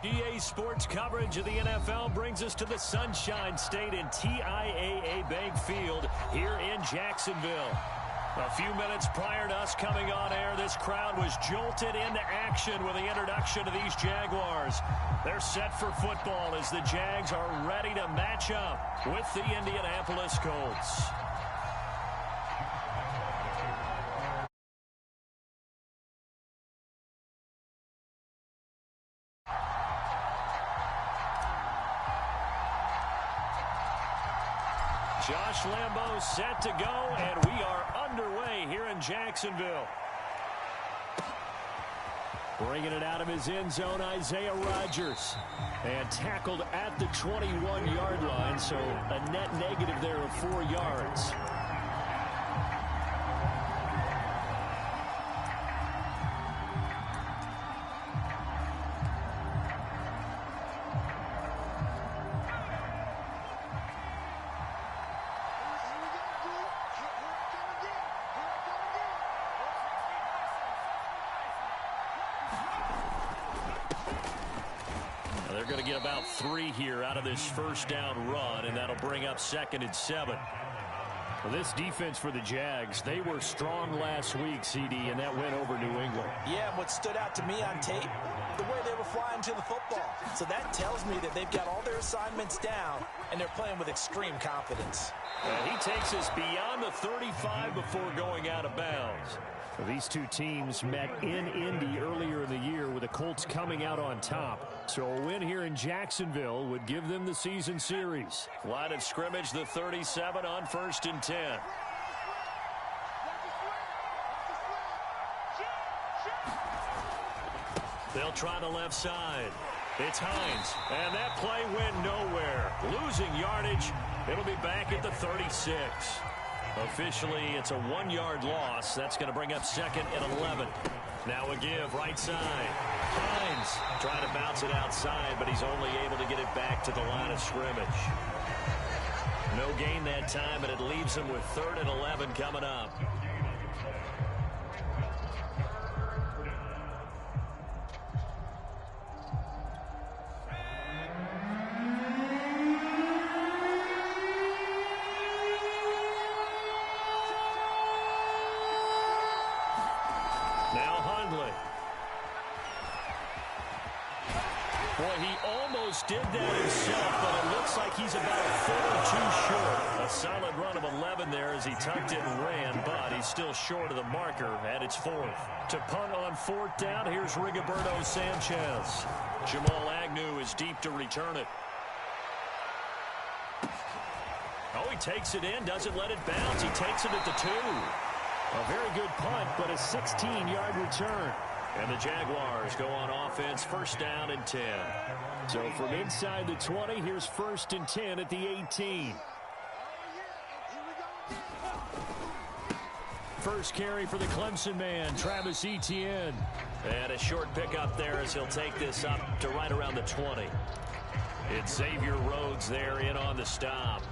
EA Sports coverage of the NFL brings us to the Sunshine State and TIAA Bank Field here in Jacksonville. A few minutes prior to us coming on air, this crowd was jolted into action with the introduction of these Jaguars. They're set for football as the Jags are ready to match up with the Indianapolis Colts. Josh Lambeau set to go, and we are underway here in Jacksonville. Bringing it out of his end zone, Isaiah Rodgers. And tackled at the 21-yard line, so a net negative there of 4 yards. They're going to get about 3 here out of this first down run, and that'll bring up 2nd and 7. Well, this defense for the Jags, they were strong last week, CD, and that went over New England. Yeah, and what stood out to me on tape, the way they were flying to the football. So that tells me that they've got all their assignments down, and they're playing with extreme confidence. He takes us beyond the 35 before going out of bounds. Well, these two teams met in Indy earlier in the year with the Colts coming out on top. So a win here in Jacksonville would give them the season series. Line of scrimmage, the 37 on 1st and 10. They'll try the left side. It's Hines, and that play went nowhere. Losing yardage. It'll be back at the 36. Officially, it's a 1-yard loss. That's going to bring up 2nd and 11. Now a give, right side. Hines trying to bounce it outside, but he's only able to get it back to the line of scrimmage. No gain that time, but it leaves him with 3rd and 11 coming up. Boy, he almost did that himself, but it looks like he's about a foot or 2 short. A solid run of 11 there as he tucked it and ran, but he's still short of the marker, and it's 4th. To punt on 4th down, here's Rigoberto Sanchez. Jamal Agnew is deep to return it. Oh, he takes it in, doesn't let it bounce. He takes it at the 2. A very good punt, but a 16-yard return. And the Jaguars go on offense, 1st down and 10. So from inside the 20, here's 1st and 10 at the 18. First carry for the Clemson man, Travis Etienne. And a short pickup there as he'll take this up to right around the 20. It's Xavier Rhodes there in on the stop.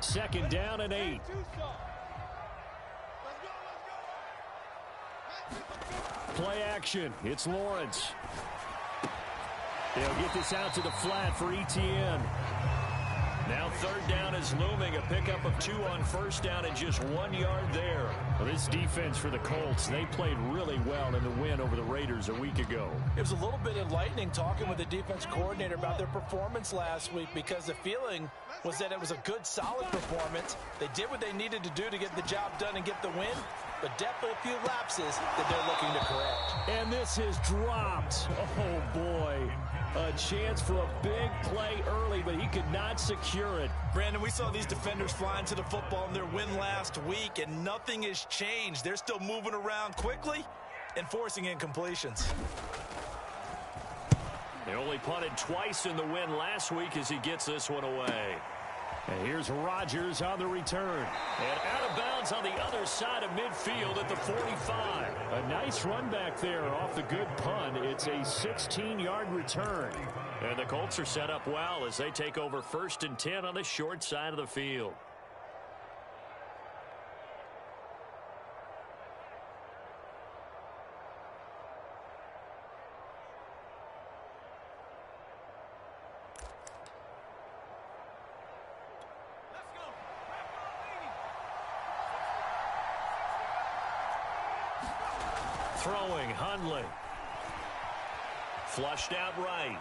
Second down and 8. Play action. It's Lawrence. They'll get this out to the flat for Etienne. Now 3rd down is looming. A pickup of 2 on 1st down and just 1 yard there. Well, this defense for the Colts, they played really well in the win over the Raiders a week ago. It was a little bit enlightening talking with the defense coordinator about their performance last week because the feeling was that it was a good, solid performance. They did what they needed to do to get the job done and get the win, but definitely a few lapses that they're looking to correct. And this has dropped. Oh, boy. A chance for a big play early, but he could not secure it. Brandon, we saw these defenders flying to the football in their win last week, and nothing has changed. They're still moving around quickly and forcing incompletions. They only punted twice in the win last week as he gets this one away. And here's Rodgers on the return. And out of bounds on the other side of midfield at the 45. A nice run back there off the good punt. It's a 16-yard return. And the Colts are set up well as they take over 1st and 10 on the short side of the field. Throwing, Hundley. Flushed out right.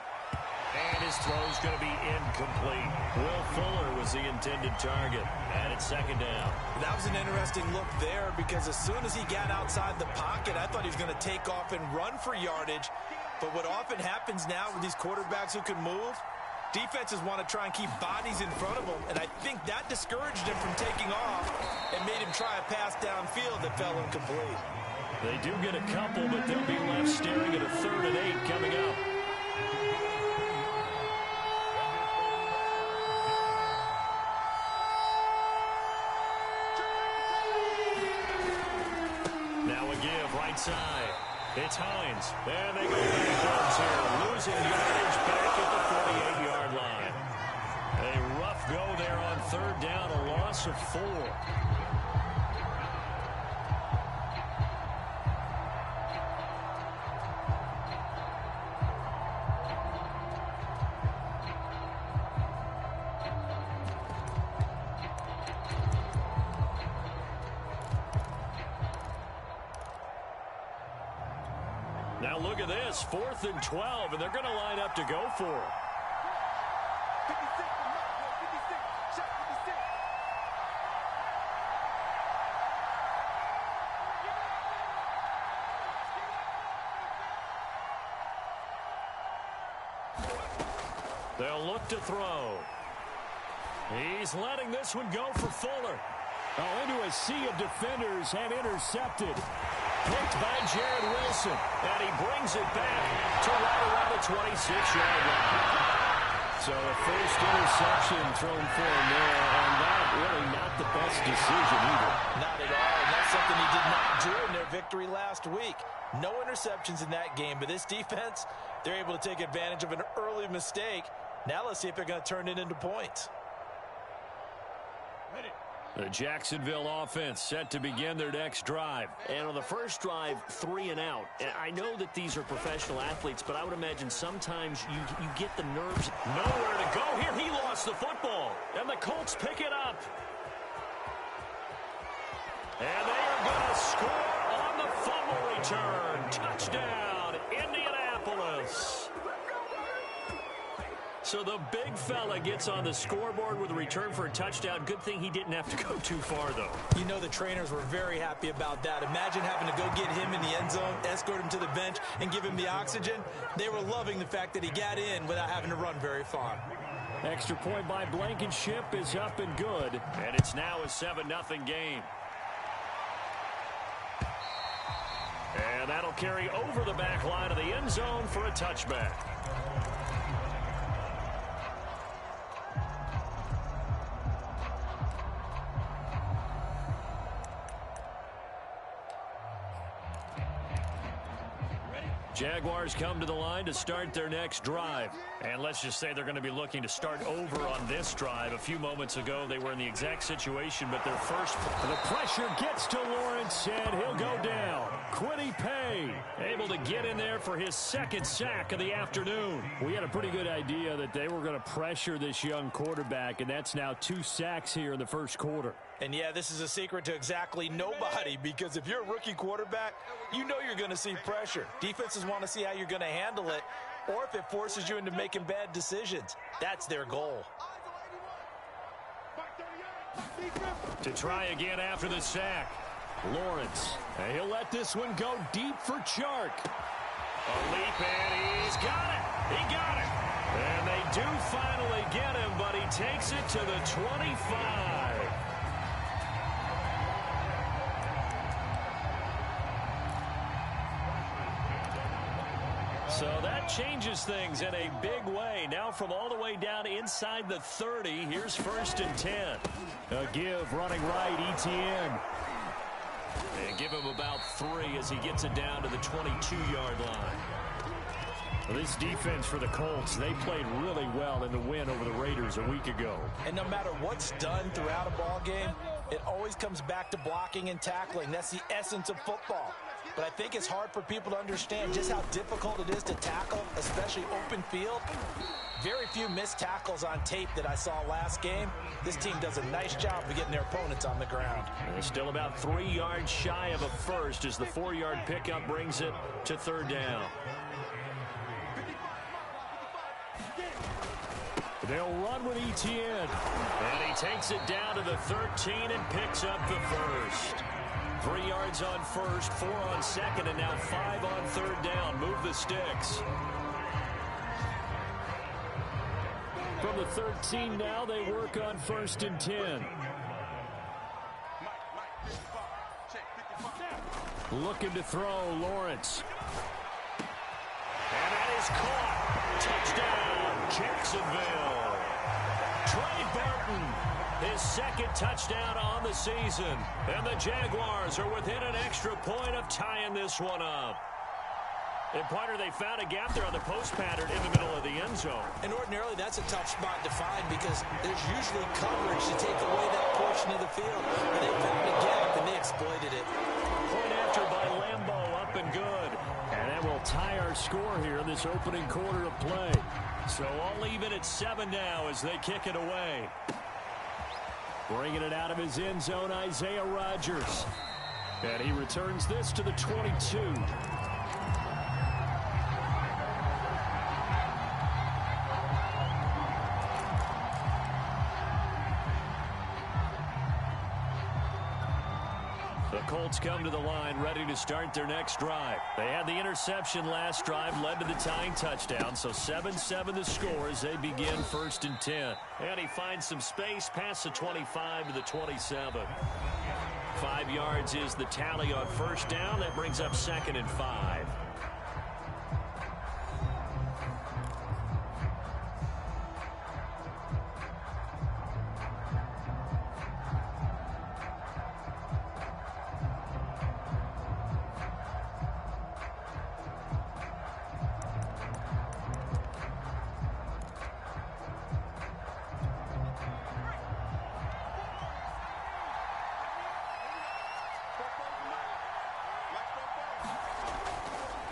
And his throw's going to be incomplete. Will Fuller was the intended target. And it's 2nd down. That was an interesting look there because as soon as he got outside the pocket, I thought he was going to take off and run for yardage. But what often happens now with these quarterbacks who can move, defenses want to try and keep bodies in front of them. And I think that discouraged him from taking off and made him try a pass downfield that fell incomplete. They do get a couple, but they'll be left staring at a 3rd and 8 coming up. Now a give, right side. It's Hines. And they go backwards here, losing yardage back at the 48-yard line. A rough go there on 3rd down, a loss of 4. Now look at this, 4th and 12, and they're going to line up to go for it. They'll look to throw. He's letting this one go for Fuller. Oh, into a sea of defenders and intercepted. Picked by Jared Wilson, and he brings it back to right around the 26-yard line. So a first interception thrown for him there, and that really not the best decision either. Not at all, and that's something he did not do in their victory last week. No interceptions in that game, but this defense, they're able to take advantage of an early mistake. Now let's see if they're going to turn it into points. The Jacksonville offense set to begin their next drive. And on the first drive, 3 and out. And I know that these are professional athletes, but I would imagine sometimes you get the nerves. Nowhere to go here. He lost the football. And the Colts pick it up. And they are going to score on the fumble return. Touchdown, Indianapolis. So the big fella gets on the scoreboard with a return for a touchdown. Good thing he didn't have to go too far, though. You know the trainers were very happy about that. Imagine having to go get him in the end zone, escort him to the bench, and give him the oxygen. They were loving the fact that he got in without having to run very far. Extra point by Blankenship is up and good. And it's now a 7-0 game. And that'll carry over the back line of the end zone for a touchback. Jaguars come to the line to start their next drive. And let's just say they're going to be looking to start over on this drive. A few moments ago, they were in the exact situation, but their first... The pressure gets to Lawrence, and he'll go down. Quiddy Pay able to get in there for his 2nd sack of the afternoon. We had a pretty good idea that they were going to pressure this young quarterback, and that's now 2 sacks here in the first quarter. And, yeah, this is a secret to exactly nobody because if you're a rookie quarterback, you know you're going to see pressure. Defenses want to see how you're going to handle it or if it forces you into making bad decisions. That's their goal. To try again after the sack. Lawrence, and he'll let this one go deep for Chark. A leap, and he's got it. He got it. And they do finally get him, but he takes it to the 25. So that changes things in a big way. Now from all the way down inside the 30, here's 1st and 10. A give running right, ETN. And give him about 3 as he gets it down to the 22-yard line. Well, this defense for the Colts, they played really well in the win over the Raiders a week ago. And no matter what's done throughout a ball game, it always comes back to blocking and tackling. That's the essence of football. But I think it's hard for people to understand just how difficult it is to tackle, especially open field. Very few missed tackles on tape that I saw last game. This team does a nice job of getting their opponents on the ground. They're still about 3 yards shy of a first as the 4-yard pickup brings it to third down. They'll run with Etienne. And he takes it down to the 13 and picks up the first. 3 yards on first, 4 on second, and now 5 on third down. Move the sticks. From the 13 now, they work on 1st and 10. Looking to throw, Lawrence. And that is caught. Touchdown, Jacksonville. Trey Burton, his second touchdown on the season. And the Jaguars are within an extra point of tying this one up. And, partner, they found a gap there on the post pattern in the middle of the end zone. And ordinarily, that's a tough spot to find because there's usually coverage to take away that portion of the field. And they found a gap, and they exploited it. Point after by Lambo, up and good. And that will tie our score here in this opening quarter of play. So I'll leave it at 7 now as they kick it away. Bringing it out of his end zone, Isaiah Rodgers. And he returns this to the 22. Colts come to the line ready to start their next drive. They had the interception last drive, led to the tying touchdown, so 7-7 the score as they begin 1st and 10. And he finds some space past the 25 to the 27. 5 yards is the tally on first down. That brings up 2nd and 5.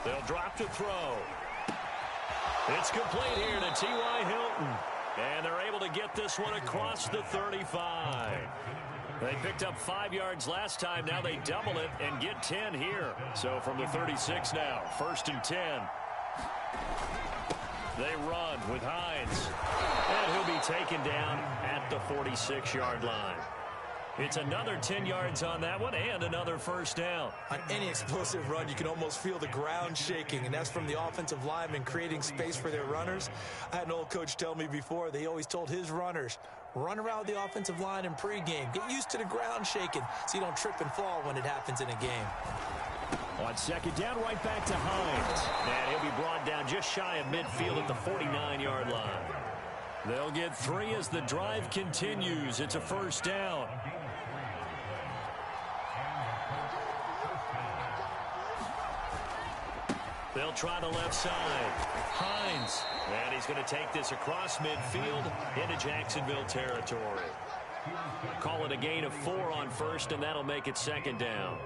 They'll drop to throw. It's complete here to T.Y. Hilton. And they're able to get this one across the 35. They picked up 5 yards last time. Now they double it and get 10 here. So from the 36 now, 1st and 10. They run with Hines. And he'll be taken down at the 46-yard line. It's another 10 yards on that one and another first down. On any explosive run, you can almost feel the ground shaking, and that's from the offensive linemen creating space for their runners. I had an old coach tell me before, they always told his runners, run around the offensive line in pregame. Get used to the ground shaking so you don't trip and fall when it happens in a game. On 2nd down, right back to Hines. And he'll be brought down just shy of midfield at the 49-yard line. They'll get 3 as the drive continues. It's a first down. They'll try the left side. Hines. And he's going to take this across midfield into Jacksonville territory. Call it a gain of 4 on first, and that'll make it 2nd down.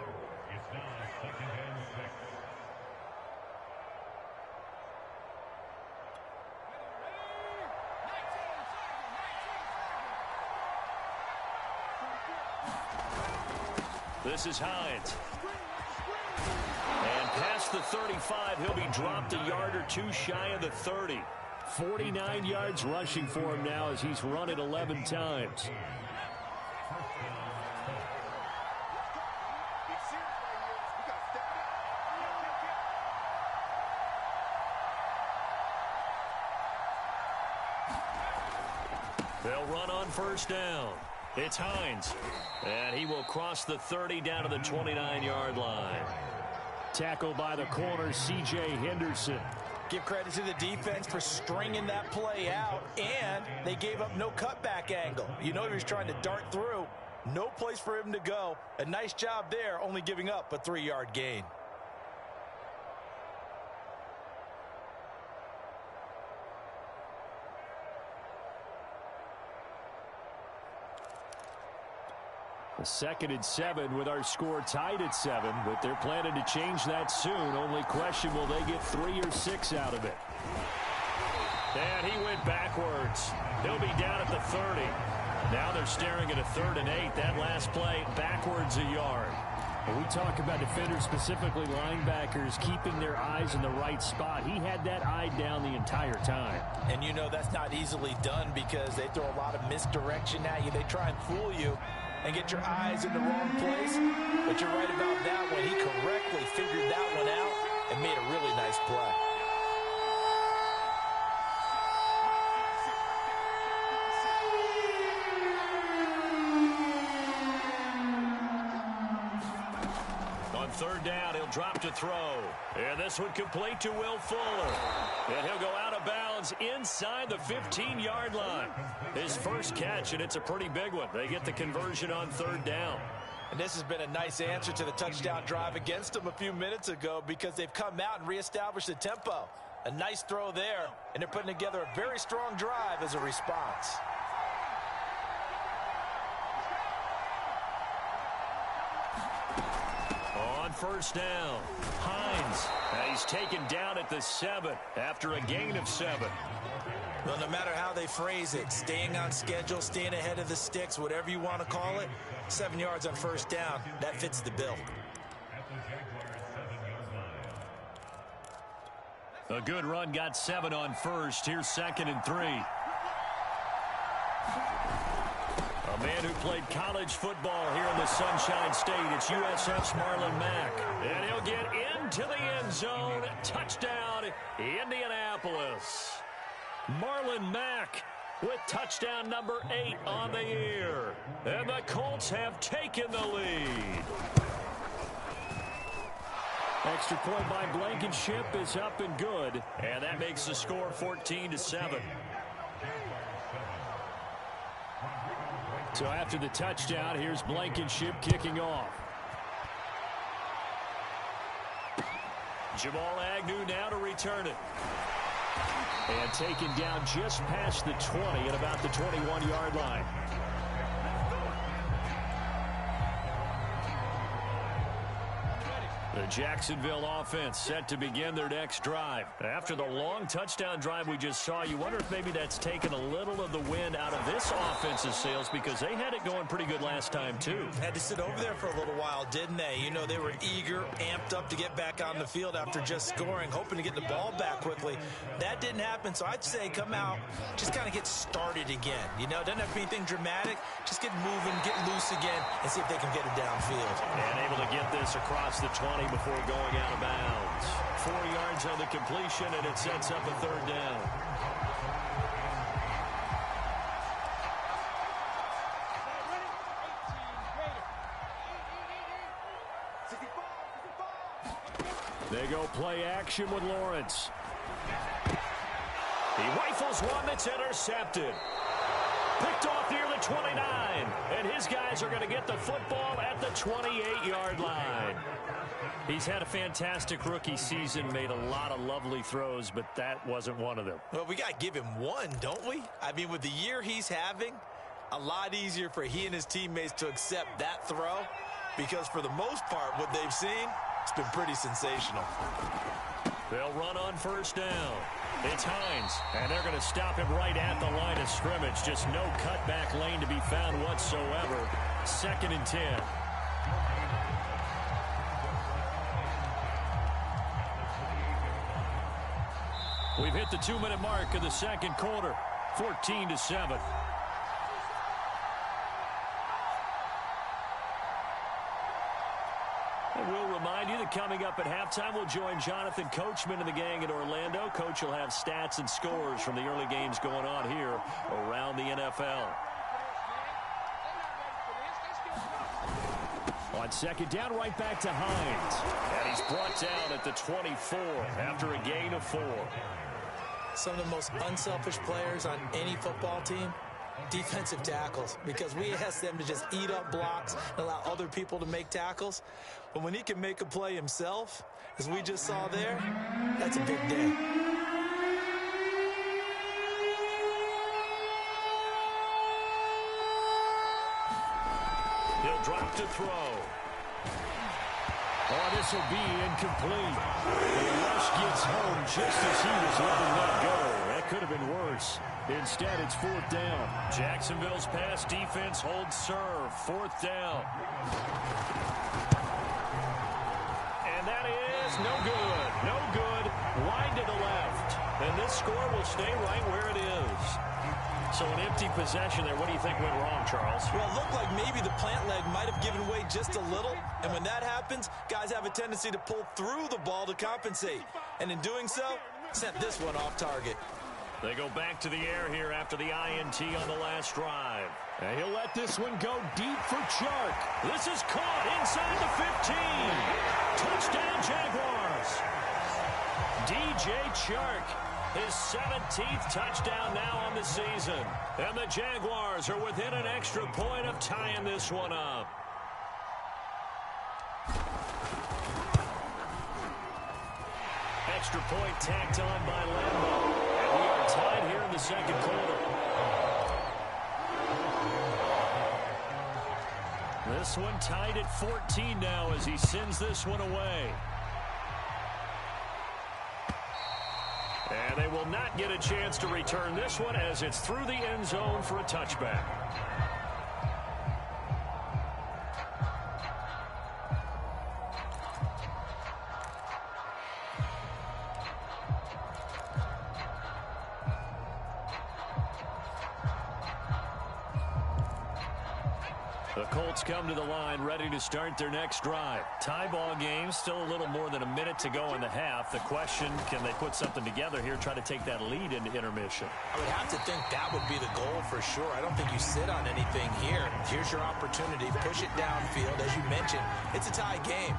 This is Hines. And past the 35, he'll be dropped a yard or 2 shy of the 30. 49 yards rushing for him now as he's run it 11 times. They'll run on first down. It's Hines. And he will cross the 30 down to the 29-yard line. Tackled by the corner, C.J. Henderson. Give credit to the defense for stringing that play out, and they gave up no cutback angle. You know he was trying to dart through. No place for him to go. A nice job there, only giving up a 3-yard gain. A 2nd and 7 with our score tied at 7, but they're planning to change that soon. Only question, will they get 3 or 6 out of it? And he went backwards. He'll be down at the 30. Now they're staring at a 3rd and 8. That last play, backwards a yard. When we talk about defenders, specifically linebackers, keeping their eyes in the right spot, he had that eye down the entire time. And you know that's not easily done because they throw a lot of misdirection at you. They try and fool you and get your eyes in the wrong place. But you're right about that one. He correctly figured that one out and made a really nice play. On 3rd down, he'll drop to throw. And this one complete to Will Fuller. And he'll go out of bounds inside the 15-yard line. His first catch, and it's a pretty big one. They get the conversion on 3rd down. And this has been a nice answer to the touchdown drive against them a few minutes ago because they've come out and reestablished the tempo. A nice throw there, and they're putting together a very strong drive as a response. On 1st down, Hines. He's taken down at the 7 after a gain of 7. Well, no matter how they phrase it, staying on schedule, staying ahead of the sticks, whatever you want to call it, 7 yards on 1st down, that fits the bill. A good run got 7 on 1st. Here's 2nd and 3. A man who played college football here in the Sunshine State. It's USF's Marlon Mack. And he'll get into the end zone. Touchdown, Indianapolis. Marlon Mack with touchdown number 8 on the year. And the Colts have taken the lead. Extra point by Blankenship is up and good. And that makes the score 14-7. So after the touchdown, here's Blankenship kicking off. Jamal Agnew now to return it. And taken down just past the 20 at about the 21-yard line. The Jacksonville offense set to begin their next drive. After the long touchdown drive we just saw, you wonder if maybe that's taken a little of the wind out of this offense's sails because they had it going pretty good last time too. Had to sit over there for a little while, didn't they? You know, they were eager, amped up to get back on the field after just scoring, hoping to get the ball back quickly. That didn't happen, so I'd say come out, just kind of get started again. You know, doesn't have to be anything dramatic. Just get moving, get loose again, and see if they can get it downfield. And able to get this across the 20 before going out of bounds. 4 yards on the completion, and it sets up a 3rd down. They go play action with Lawrence. He rifles one that's intercepted. Picked off near the 29. And his guys are going to get the football at the 28-yard line. He's had a fantastic rookie season, made a lot of lovely throws, but that wasn't one of them. Well, we got to give him one, don't we? I mean, with the year he's having, a lot easier for he and his teammates to accept that throw because for the most part, what they've seen, it's been pretty sensational. They'll run on 1st down. It's Hines, and they're going to stop him right at the line of scrimmage. Just no cutback lane to be found whatsoever. 2nd and 10. We've hit the 2-minute mark of the 2nd quarter. 14-7. And we'll remind you that coming up at halftime, we'll join Jonathan Coachman and the gang in Orlando. Coach will have stats and scores from the early games going on here around the NFL. On 2nd down, right back to Hines. And he's brought down at the 24 after a gain of 4. Some of the most unselfish players on any football team, defensive tackles, because we ask them to just eat up blocks and allow other people to make tackles. But when he can make a play himself, as we just saw there, that's a big day. He'll He'll drop to throw. Oh, this will be incomplete. The rush gets home just as he was letting that go. That could have been worse. Instead, it's 4th down. Jacksonville's pass defense holds serve. 4th down. And that is no good. No good. Wide to the left. And this score will stay right where it is. So an empty possession there. What do you think went wrong, Charles? Well, it looked like maybe the plant leg might have given way just a little. And when that happens, guys have a tendency to pull through the ball to compensate. And in doing so, sent this one off target. They go back to the air here after the INT on the last drive. And he'll let this one go deep for Chark. This is caught inside the 15. Touchdown, Jaguars. DJ Chark. His 17th touchdown now on the season. And the Jaguars are within an extra point of tying this one up. Extra point tacked on by Lambeau. And we are tied here in the second quarter. This one tied at 14 now as he sends this one away. And they will not get a chance to return this one as it's through the end zone for a touchback. The Colts come to the line ready to start their next drive. Tie ball game, still a little more than a minute to go in the half. The question, can they put something together here, try to take that lead into intermission? I would have to think that would be the goal for sure. I don't think you sit on anything here. Here's your opportunity. Push it downfield. As you mentioned, it's a tie game.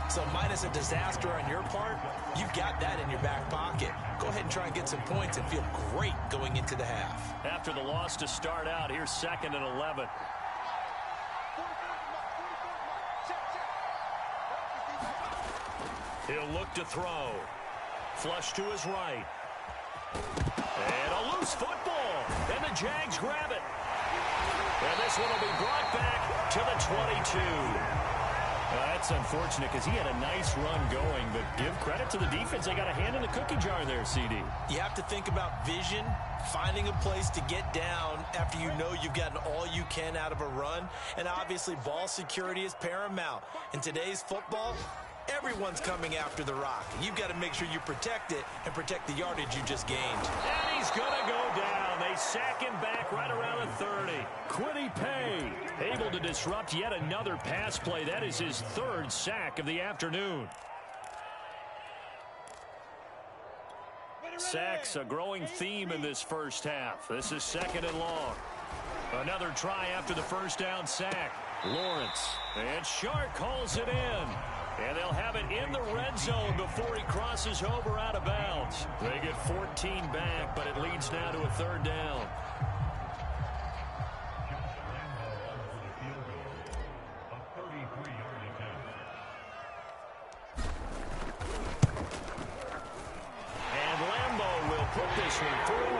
So minus a disaster on your part, you've got that in your back pocket. Go ahead and try and get some points and feel great going into the half. After the loss to start out, here's 2nd and 11. He'll look to throw. Flush to his right. And a loose football. And the Jags grab it. And this one will be brought back to the 22. That's unfortunate because he had a nice run going, but give credit to the defense. They got a hand in the cookie jar there, CD. You have to think about vision, finding a place to get down after you know you've gotten all you can out of a run. And obviously ball security is paramount. In today's football, everyone's coming after the rock. You've got to make sure you protect it and protect the yardage you just gained. And he's going to go down. They sack him back right around the 30. Quiddy Pay able to disrupt yet another pass play. That is his 3rd sack of the afternoon. Sacks a growing theme in this first half. This is 2nd and long. Another try after the first down sack. Lawrence. And Shark calls it in. And they'll have it in the red zone before he crosses over out of bounds. They get 14 back, but it leads now to a 3rd down. And Lambeau will put this one through.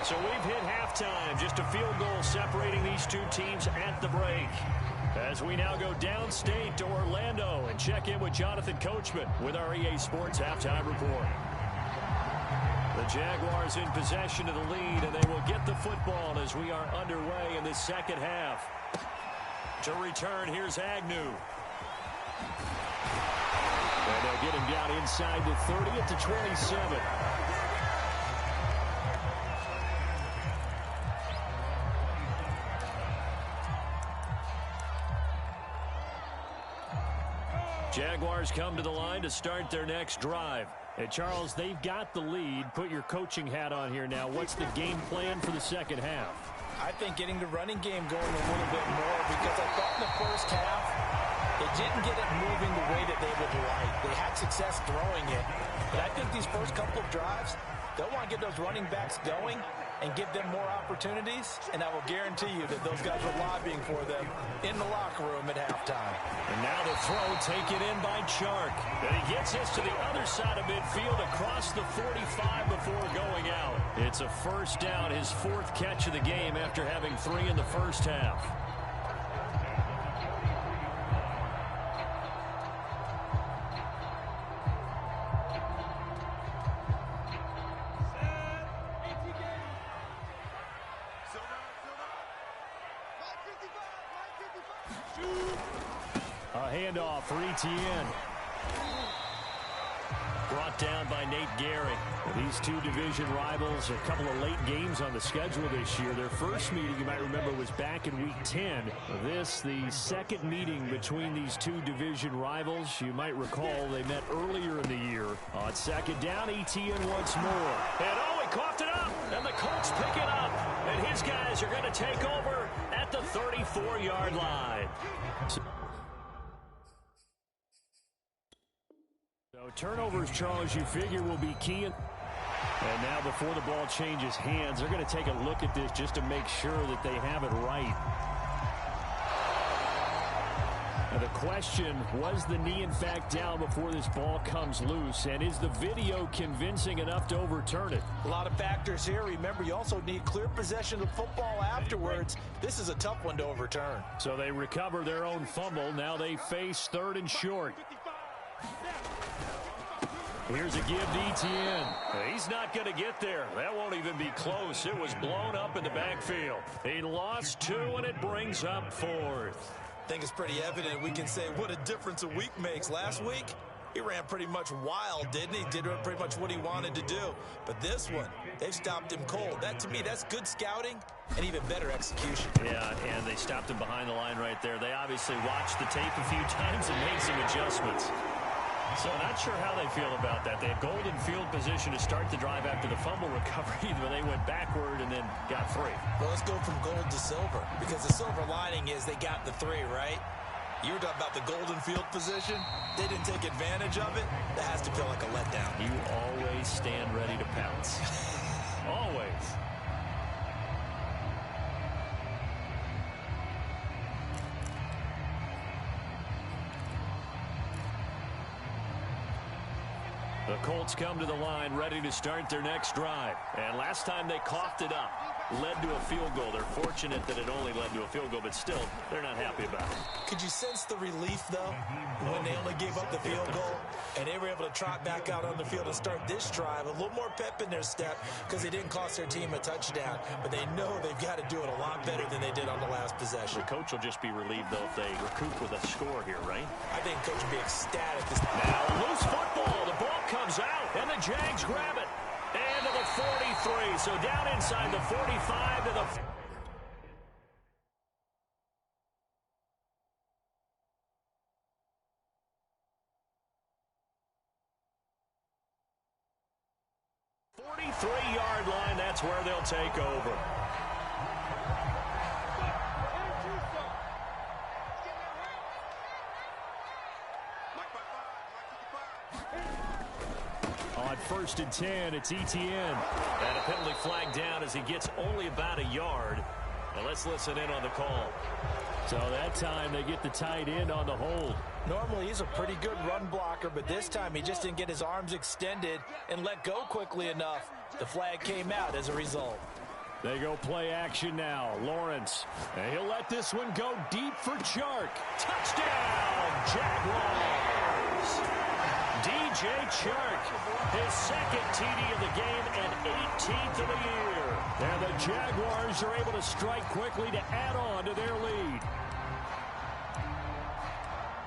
So we've hit halftime. Just a field goal separating these two teams at the break. As we now go downstate to Orlando and check in with Jonathan Coachman with our EA Sports Halftime Report. The Jaguars in possession of the lead, and they will get the football as we are underway in the second half. To return, here's Agnew. And they'll get him down inside the 30 at the 27. Jaguars come to the line to start their next drive. And Charles, they've got the lead. Put your coaching hat on here now. What's the game plan for the second half? I think getting the running game going a little bit more, because I thought in the first half they didn't get it moving the way that they would like. They had success throwing it, but I think these first couple of drives, they'll want to get those running backs going and give them more opportunities, and I will guarantee you that those guys are lobbying for them in the locker room at halftime. And now the throw taken in by Chark. And he gets us to the other side of midfield across the 45 before going out. It's a first down, his 4th catch of the game after having 3 in the first half. handoff for Etienne. Brought down by Nate Gary. These two division rivals, a couple of late games on the schedule this year. Their first meeting, you might remember, was back in Week 10. This, the second meeting between these two division rivals. You might recall they met earlier in the year. On second down, Etienne once more. And he coughed it up. And the Colts pick it up. And his guys are going to take over at the 34-yard line. So turnovers, Charles, you figure will be key. And now before the ball changes hands, they're going to take a look at this just to make sure that they have it right. Now the question, was the knee in fact down before this ball comes loose? And is the video convincing enough to overturn it? A lot of factors here. Remember, you also need clear possession of football afterwards. This is a tough one to overturn. So they recover their own fumble. Now they face 3rd and short. Here's a give to Etienne. He's not going to get there. That won't even be close. It was blown up in the backfield. He lost 2, and it brings up 4th. I think it's pretty evident. We can say what a difference a week makes. Last week, he ran pretty much wild, didn't he? Did pretty much what he wanted to do. But this one, they've stopped him cold. That, to me, that's good scouting and even better execution. Yeah, and they stopped him behind the line right there. They obviously watched the tape a few times and made some adjustments. So not sure how they feel about that. They had golden field position to start the drive after the fumble recovery, but they went backward and then got 3. Well, let's go from gold to silver, because the silver lining is they got the 3, right? You were talking about the golden field position. They didn't take advantage of it. That has to feel like a letdown. You always stand ready to pounce. Always. The Colts come to the line ready to start their next drive. And last time they coughed it up, led to a field goal. They're fortunate that it only led to a field goal, but still, they're not happy about it. Could you sense the relief, though, when they only gave up the field goal and they were able to trot back out on the field and start this drive? A little more pep in their step because they didn't cost their team a touchdown, but they know they've got to do it a lot better than they did on the last possession. The coach will just be relieved, though, if they recoup with a score here, right? I think coach will be ecstatic. Now, loose football. The ball comes out, and the Jags grab it. And to the 43, so down inside the 45 to the... yard line, that's where they'll take over. On 1st and 10, it's Etienne. And a penalty flag down as he gets only about a yard. Now let's listen in on the call. So that time they get the tight end on the hold. Normally he's a pretty good run blocker, but this time he just didn't get his arms extended and let go quickly enough. The flag came out as a result. They go play action now. Lawrence. And he'll let this one go deep for Chark. Touchdown, Jaguars. DJ Chark, his second TD of the game and 18th of the year. And the Jaguars are able to strike quickly to add on to their lead.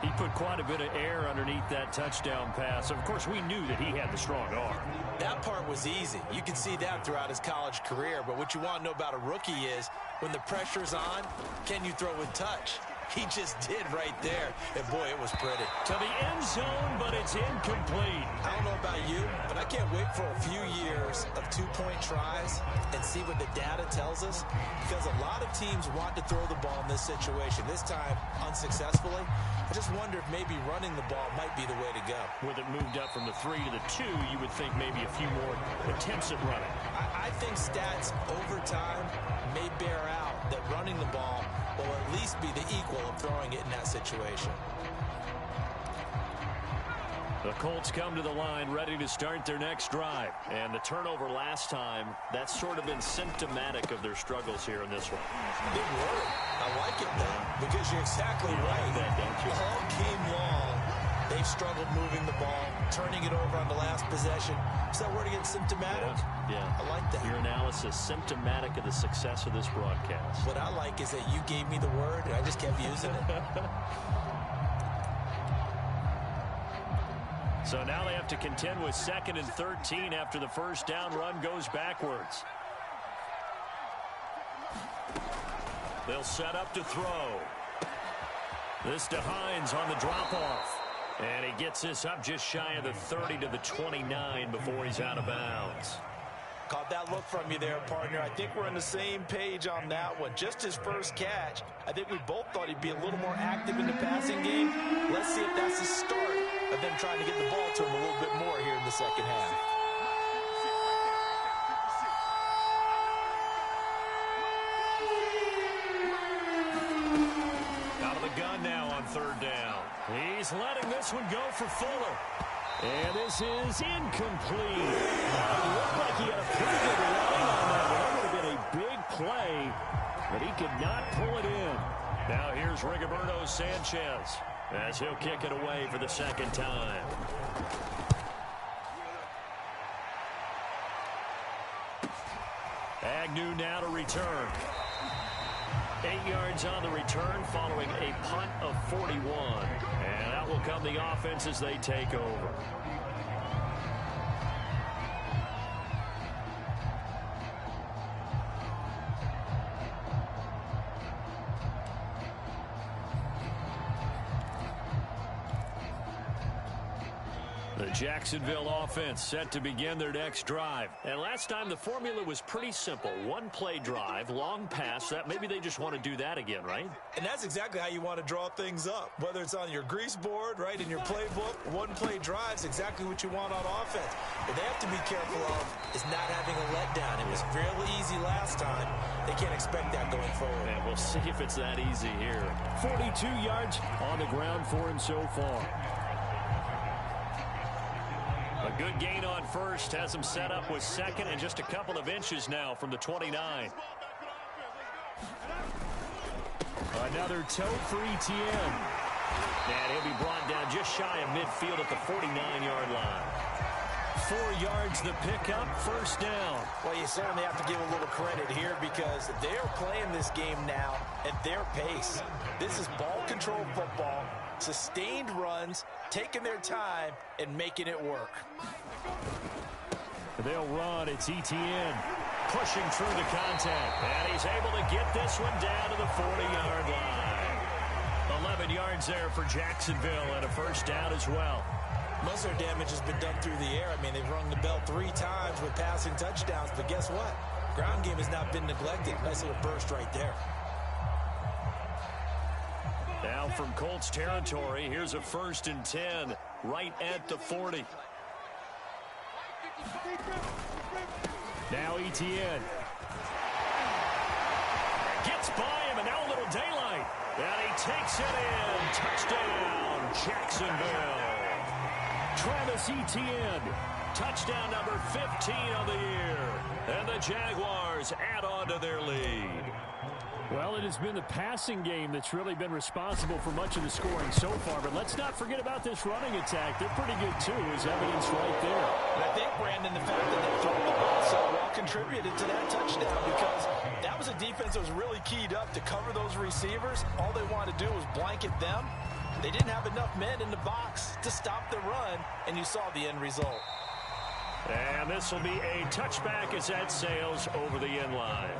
He put quite a bit of air underneath that touchdown pass. Of course, we knew that he had the strong arm. That part was easy. You can see that throughout his college career. But what you want to know about a rookie is when the pressure's on, can you throw with touch? He just did right there. And, boy, it was pretty. To the end zone, but it's incomplete. I don't know about you, but I can't wait for a few years of two-point tries and see what the data tells us. Because a lot of teams want to throw the ball in this situation. This time, unsuccessfully. I just wonder if maybe running the ball might be the way to go. With it moved up from the 3 to the 2, you would think maybe a few more attempts at running. I think stats over time may bear out that running the ball will at least be the equal of throwing it in that situation. The Colts come to the line ready to start their next drive. And the turnover last time, that's sort of been symptomatic of their struggles here in this one. Big word. I like it, though, because you're exactly right. That, don't you? All game long, they've struggled moving the ball, turning it over on the last possession. Is that word again, symptomatic? Yeah. I like that. Your analysis, symptomatic of the success of this broadcast. What I like is that you gave me the word, and I just kept using it. So now they have to contend with 2nd and 13 after the first down run goes backwards. They'll set up to throw. This to Hines on the drop-off. And he gets this up just shy of the 30 to the 29 before he's out of bounds. Caught that look from you there, partner. I think we're on the same page on that one. Just his first catch. I think we both thought he'd be a little more active in the passing game. Let's see if that's the start of them trying to get the ball to him a little bit more here in the second half. Out of the gun now on 3rd down. He's letting this one go for Fuller. And this is incomplete. It looked like he had a pretty good line on that one. That would have been a big play, but he could not pull it in. Now here's Rigoberto Sanchez as he'll kick it away for the 2nd time. Agnew now to return. 8 yards on the return following a punt of 41. And out will come the offense as they take over. The Jacksonville offense set to begin their next drive. And last time the formula was pretty simple. 1-play drive, long pass. That maybe they just want to do that again, right? And that's exactly how you want to draw things up. Whether it's on your grease board, right, in your playbook, 1-play drive is exactly what you want on offense. What they have to be careful of is not having a letdown. It was fairly easy last time. They can't expect that going forward. And we'll see if it's that easy here. 42 yards on the ground for him so far. A good gain on first has him set up with 2nd and just a couple of inches now from the 29. Another tote for ETN. And he'll be brought down just shy of midfield at the 49-yard line. 4 yards the pickup, 1st down. Well, you certainly have to give a little credit here because they're playing this game now at their pace. This is ball control football, sustained runs, taking their time and making it work. They'll run. It's ETN. Pushing through the contact. And he's able to get this one down to the 40-yard line. 11 yards there for Jacksonville and a 1st down as well. Most of their damage has been done through the air. I mean, they've rung the bell 3 times with passing touchdowns. But guess what? Ground game has not been neglected. Nice little burst right there. Now from Colts territory, here's a 1st and 10 right at the 40. Now ETN. Gets by him, and now a little daylight. And he takes it in. Touchdown, Jacksonville. Travis Etienne. Touchdown number 15 on the year. And the Jaguars add on to their lead. Well, it has been the passing game that's really been responsible for much of the scoring so far. But let's not forget about this running attack. They're pretty good, too, as evidence right there. And I think, Brandon, the fact that they thrown the ball so well contributed to that touchdown because that was a defense that was really keyed up to cover those receivers. All they wanted to do was blanket them. They didn't have enough men in the box to stop the run, and you saw the end result. And this will be a touchback as that sails over the end line.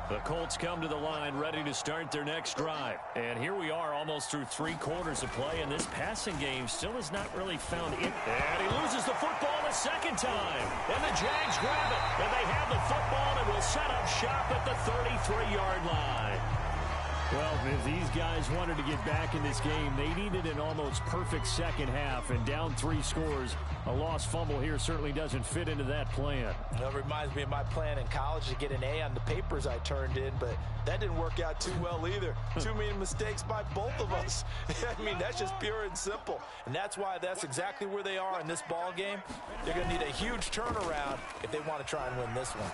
The Colts come to the line ready to start their next drive. And here we are almost through 3 quarters of play, and this passing game still has not really found it. And he loses the football a 2nd time. And the Jags grab it. And they have the football and will set up shop at the 33-yard line. Well, if these guys wanted to get back in this game, they needed an almost perfect second half. And down 3 scores, a lost fumble here certainly doesn't fit into that plan. It reminds me of my plan in college to get an A on the papers I turned in, but that didn't work out too well either. Too many mistakes by both of us. I mean, that's just pure and simple. And that's why that's exactly where they are in this ball game. They're going to need a huge turnaround if they want to try and win this one.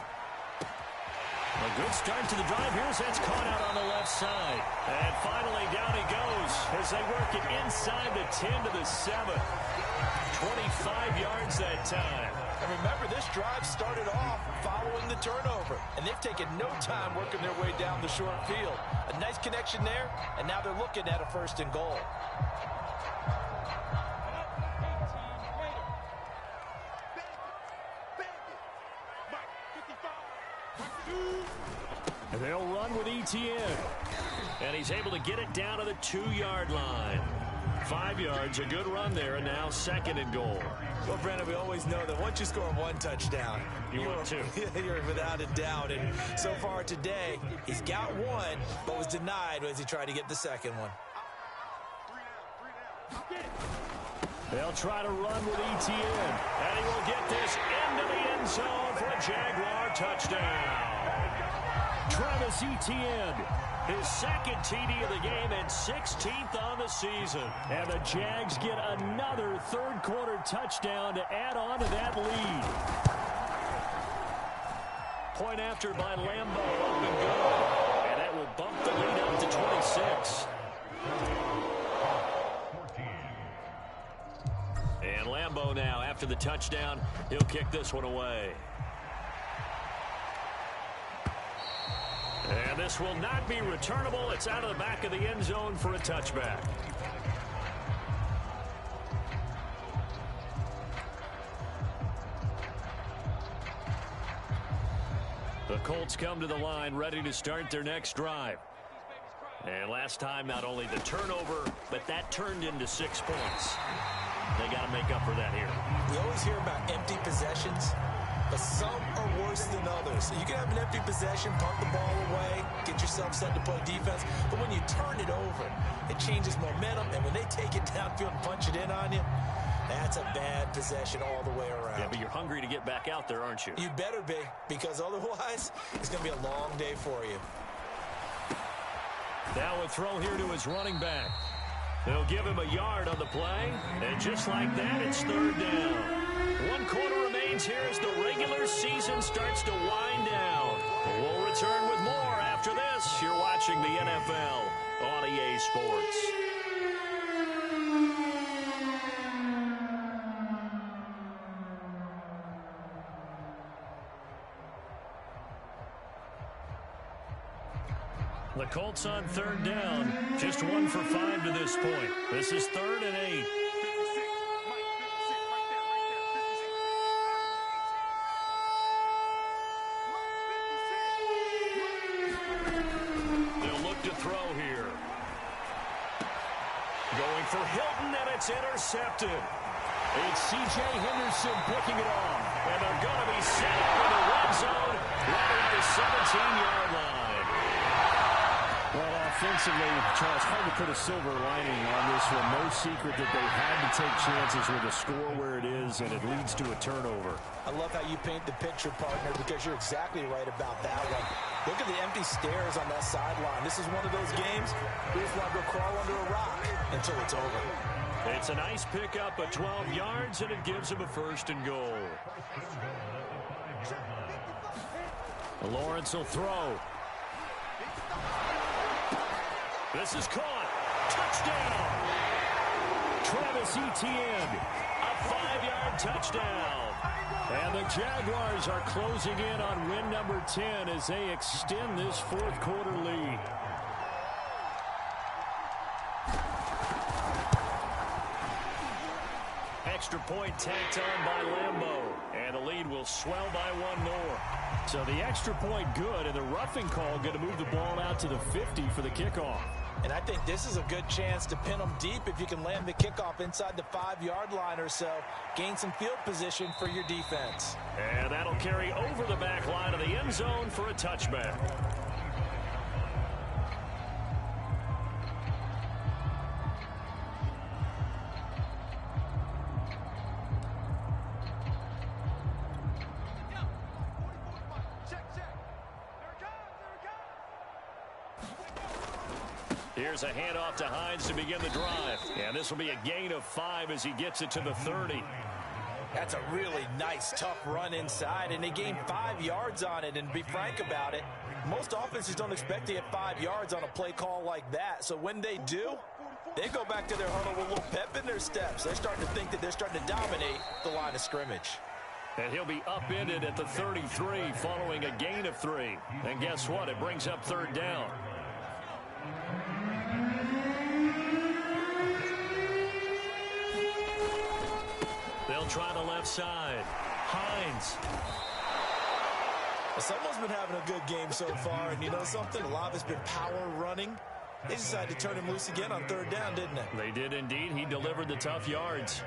A good start to the drive here as that's caught out on the left side. And finally down he goes as they work it inside the 10 to the 7. 25 yards that time. And remember, this drive started off following the turnover, and they've taken no time working their way down the short field. A nice connection there, and now they're looking at a 1st and goal. And they'll run with Etienne. And he's able to get it down to the 2-yard line. 5 yards, a good run there, and now 2nd and goal. Well, Brandon, we always know that once you score 1 touchdown, you want 2. You're without a doubt. And so far today, he's got 1, but was denied as he tried to get the 2nd one. They'll try to run with Etienne. And he will get this into the end zone for a Jaguar touchdown. Travis Etienne, his 2nd TD of the game and 16th on the season. And the Jags get another 3rd quarter touchdown to add on to that lead. Point after by Lambeau, up and good. And that will bump the lead up to 26. And Lambeau now, after the touchdown, he'll kick this one away. And this will not be returnable. It's out of the back of the end zone for a touchback. The Colts come to the line ready to start their next drive. And last time, not only the turnover, but that turned into 6 points. They got to make up for that here. We always hear about empty possessions, but some are worse than others. You can have an empty possession, punt the ball away, get yourself set to play defense, but when you turn it over, it changes momentum, and when they take it downfield and punch it in on you, that's a bad possession all the way around. Yeah, but you're hungry to get back out there, aren't you? You better be, because otherwise, it's going to be a long day for you. Now a throw here to his running back. They'll give him a yard on the play, and just like that, it's 3rd down. 1 quarter remains here as the regular season starts to wind down. We'll return with more after this. You're watching the NFL on EA Sports. The Colts on 3rd down. Just 1 for 5 to this point. This is 3rd and 8. They'll look to throw here. Going for Hilton, and it's intercepted. It's C.J. Henderson picking it off. And they're going to be set up in the red zone right at the 17-yard line. Well, offensively, Charles, hard to put a silver lining on this one. No secret that they had to take chances with a score where it is, and it leads to a turnover. I love how you paint the picture, partner, because you're exactly right about that one. Look at the empty stairs on that sideline. This is one of those games we just want to go crawl under a rock until it's over. It's a nice pickup of 12 yards, and it gives him a 1st and goal. Lawrence will throw. This is caught. Touchdown. Travis Etienne. A 5-yard touchdown. And the Jaguars are closing in on win number 10 as they extend this 4th quarter lead. Extra point tacked on by Lambeau. And the lead will swell by 1 more. So the extra point good, and the roughing call going to move the ball out to the 50 for the kickoff. And I think this is a good chance to pin them deep if you can land the kickoff inside the 5-yard line or so. Gain some field position for your defense. And that'll carry over the back line of the end zone for a touchback. Here's a handoff to Hines to begin the drive. And this will be a gain of 5 as he gets it to the 30. That's a really nice, tough run inside, and they gained 5 yards on it. And to be frank about it, most offenses don't expect to get 5 yards on a play call like that. So when they do, They go back to their huddle with a little pep in their steps. They're starting to think that they're starting to dominate the line of scrimmage. And he'll be upended at the 33 following a gain of 3. And guess what? It brings up third down. They'll try the left side. Hines. Well, someone's been having a good game so far, and you know something? A lot of it's been power running. They decided to turn him loose again on third down, didn't they? They did indeed. He delivered the tough yards.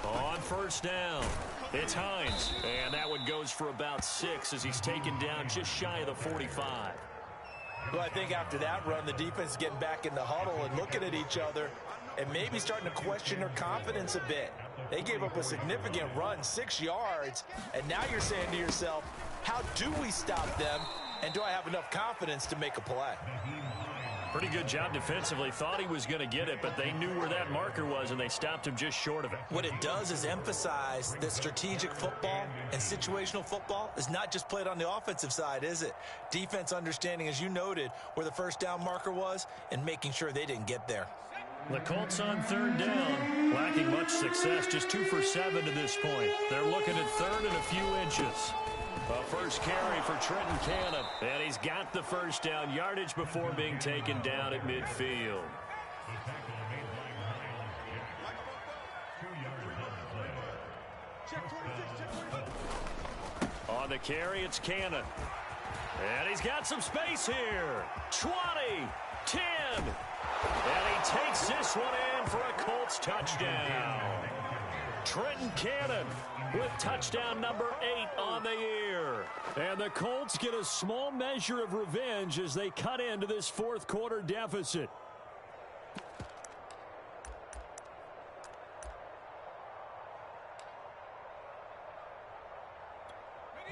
On first down, it's Hines. And that one goes for about 6 as he's taken down just shy of the 45. Well, I think after that run, the defense is getting back in the huddle and looking at each other and maybe starting to question their confidence a bit. They gave up a significant run, 6 yards, and now you're saying to yourself, how do we stop them, and do I have enough confidence to make a play? Pretty good job defensively. Thought he was going to get it, but they knew where that marker was, and they stopped him just short of it. What it does is emphasize that strategic football and situational football is not just played on the offensive side, is it? Defense understanding, as you noted, where the first down marker was and making sure they didn't get there. The Colts on third down, lacking much success, just 2 for 7 to this point. They're looking at third and a few inches. A first carry for Trenton Cannon, and he's got the first down yardage before being taken down at midfield. On the carry, it's Cannon. And he's got some space here. 20, 10. And he takes this one in for a Colts touchdown. Trenton Cannon with touchdown number 8 on the year. And the Colts get a small measure of revenge as they cut into this fourth quarter deficit.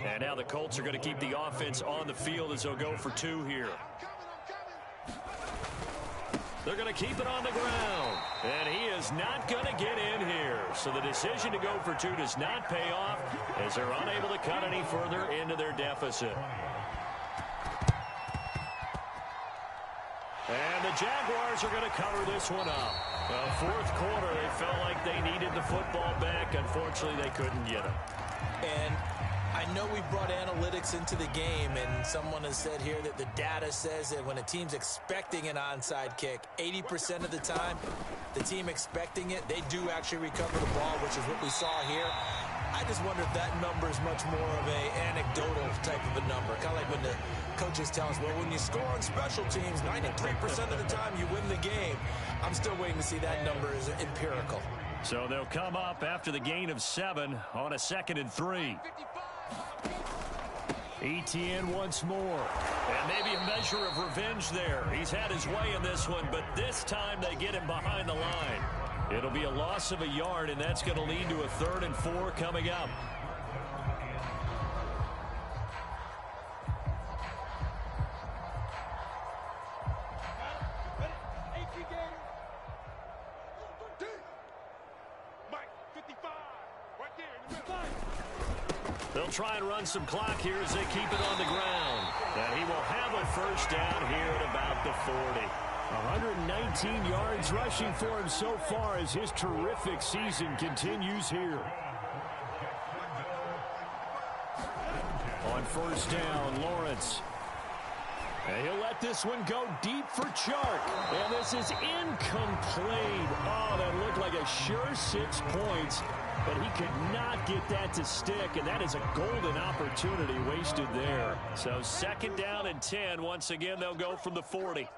And now the Colts are going to keep the offense on the field as they'll go for 2 here. They're going to keep it on the ground. And he is not going to get in here. So the decision to go for 2 does not pay off as they're unable to cut any further into their deficit. And the Jaguars are going to cover this one up. Fourth quarter, they felt like they needed the football back. Unfortunately, they couldn't get it. And I know we brought analytics into the game, and someone has said here that the data says that when a team's expecting an onside kick, 80% of the time, the team expecting it, they do actually recover the ball, which is what we saw here. I just wonder if that number is much more of an anecdotal type of a number. Kind of like when the coaches tell us, well, when you score on special teams, 93% of the time you win the game. I'm still waiting to see that number is empirical. So they'll come up after the gain of 7 on a 2nd and 3. Etienne once more. And maybe a measure of revenge there. He's had his way in this one, but this time they get him behind the line. It'll be a loss of a yard, and that's going to lead to a 3rd and 4 coming up. They'll try and run some clock here as they keep it on the ground. And he will have a first down here at about the 40. 119 yards rushing for him so far as his terrific season continues here. On first down, Lawrence. And he'll let this one go deep for Chark. And this is incomplete. Oh, that looked like a sure 6 points. But he could not get that to stick, and that is a golden opportunity wasted there. So 2nd down and 10. Once again, they'll go from the 40.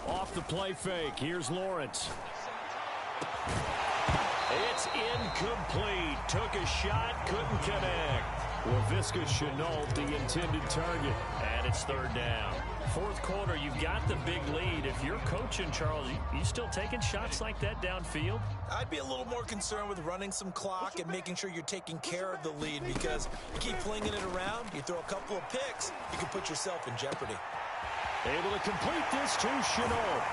Off the play fake, here's Lawrence. It's incomplete. Took a shot, couldn't connect. Laviska Shenault, the intended target. And it's 3rd down. Fourth quarter, you've got the big lead. If you're coaching, Charles, you still taking shots like that downfield? I'd be a little more concerned with running some clock and making sure you're taking care of the lead, because you keep flinging it around, you throw a couple of picks, you can put yourself in jeopardy. Able to complete this to Shenault.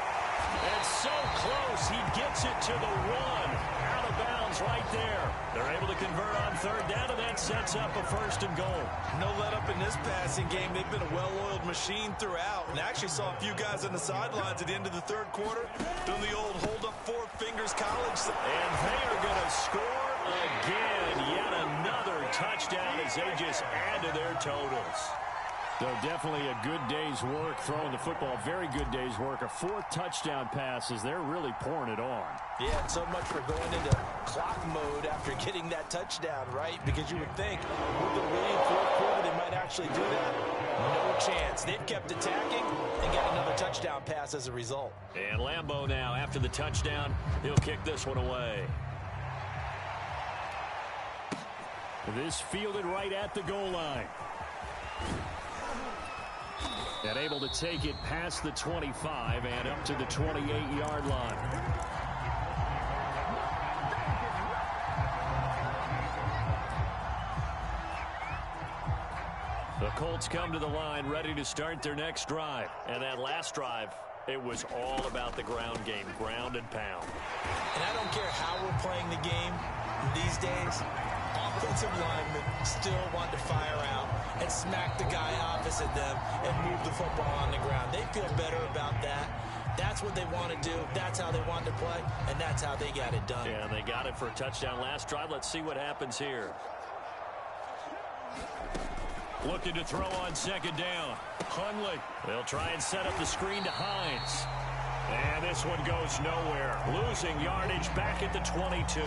And so close, he gets it to the 1. Out of bounds touchdowns right there. They're able to convert on third down, and that sets up a 1st and goal. No let up in this passing game. They've been a well-oiled machine throughout, and actually saw a few guys on the sidelines at the end of the third quarter doing the old hold up 4 fingers college. And they are going to score again. Yet another touchdown as they just add to their totals. So definitely a good day's work throwing the football. Very good day's work. A 4th touchdown pass as they're really pouring it on. Yeah, and so much for going into clock mode after getting that touchdown, right? Because you would think with the lead 4th quarter they might actually do that. No chance. They've kept attacking and got another touchdown pass as a result. And Lambeau now, after the touchdown, he'll kick this one away. This fielded right at the goal line. And able to take it past the 25 and up to the 28-yard line. The Colts come to the line ready to start their next drive. And that last drive, it was all about the ground game, ground and pound. And I don't care how we're playing the game these days, offensive linemen still want to fire out and smack the guy opposite them and move the football on the ground. They feel better about that. That's what they want to do. That's how they want to play, and that's how they got it done. Yeah, and they got it for a touchdown last drive. Let's see what happens here. Looking to throw on 2nd down. Hundley. They'll try and set up the screen to Hines. And this one goes nowhere. Losing yardage back at the 22.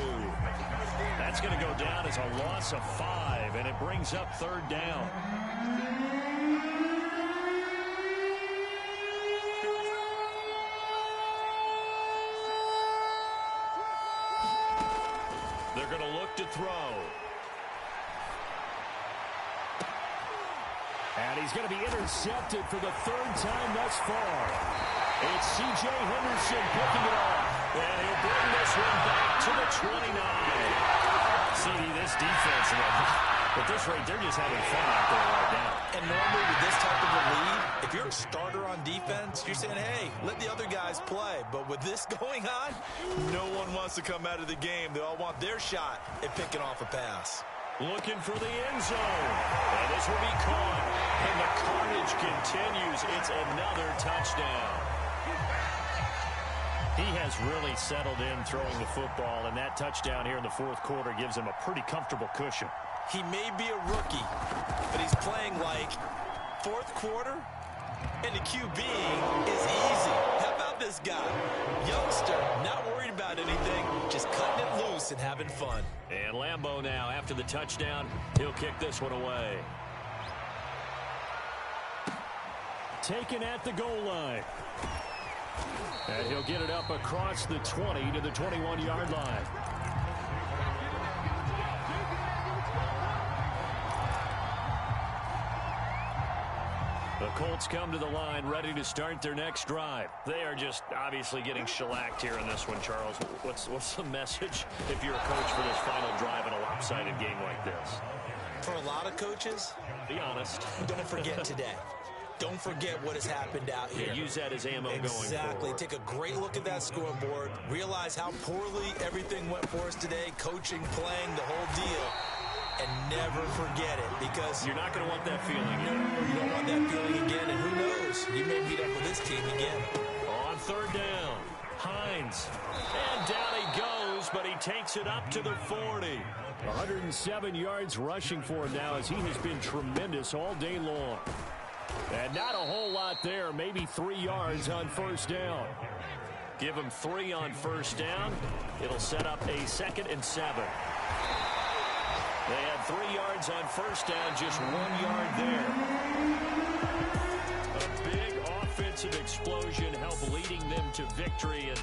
That's going to go down as a loss of 5, and it brings up 3rd down. They're going to look to throw. And he's going to be intercepted for the 3rd time thus far. It's C.J. Henderson picking it off. And he'll bring this one back to the 29. CD, this defense, at this rate, they're just having fun out there right now. And normally with this type of a lead, if you're a starter on defense, you're saying, hey, let the other guys play. But with this going on, no one wants to come out of the game. They all want their shot at picking off a pass. Looking for the end zone. And this will be caught. And the carnage continues. It's another touchdown. He has really settled in throwing the football, and that touchdown here in the 4th quarter gives him a pretty comfortable cushion. He may be a rookie, but he's playing like 4th quarter, and the QB is easy. How about this guy? Youngster, not worried about anything, just cutting it loose and having fun. And Lambeau now, after the touchdown, he'll kick this one away. Taken at the goal line. And he'll get it up across the 20 to the 21-yard line. The Colts come to the line ready to start their next drive. They are just obviously getting shellacked here in this one, Charles. What's the message if you're a coach for this final drive in a lopsided game like this? For a lot of coaches, be honest. Don't forget today. Don't forget what has happened out here. Yeah, use that as ammo going forward. Exactly. Take a great look at that scoreboard. Realize how poorly everything went for us today. Coaching, playing, the whole deal. And never forget it, because you're not going to want that feeling again. No, you don't want that feeling again, and who knows? You may meet up with this team again. On 3rd down, Hines. And down he goes, but he takes it up to the 40. 107 yards rushing for him now, as he has been tremendous all day long. And not a whole lot there, maybe 3 yards on 1st down. Give him 3 on 1st down. It'll set up a 2nd and 7. They had 3 yards on 1st down, just 1 yard there. A big offensive explosion helped leading them to victory. And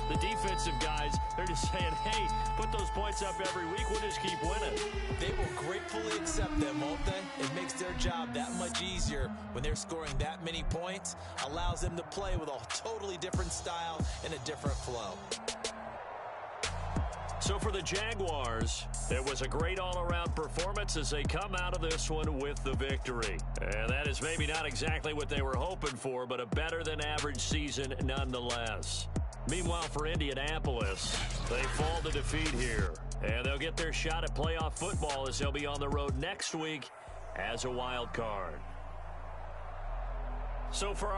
the defensive guys, they're just saying, hey, put those points up every week. We'll just keep winning. They will gratefully accept them, won't they? It makes their job that much easier when they're scoring that many points. Allows them to play with a totally different style and a different flow. So for the Jaguars, it was a great all-around performance as they come out of this one with the victory. And that is maybe not exactly what they were hoping for, but a better-than-average season nonetheless. Meanwhile, for Indianapolis, they fall to defeat here. And they'll get their shot at playoff football as they'll be on the road next week as a wild card. So for our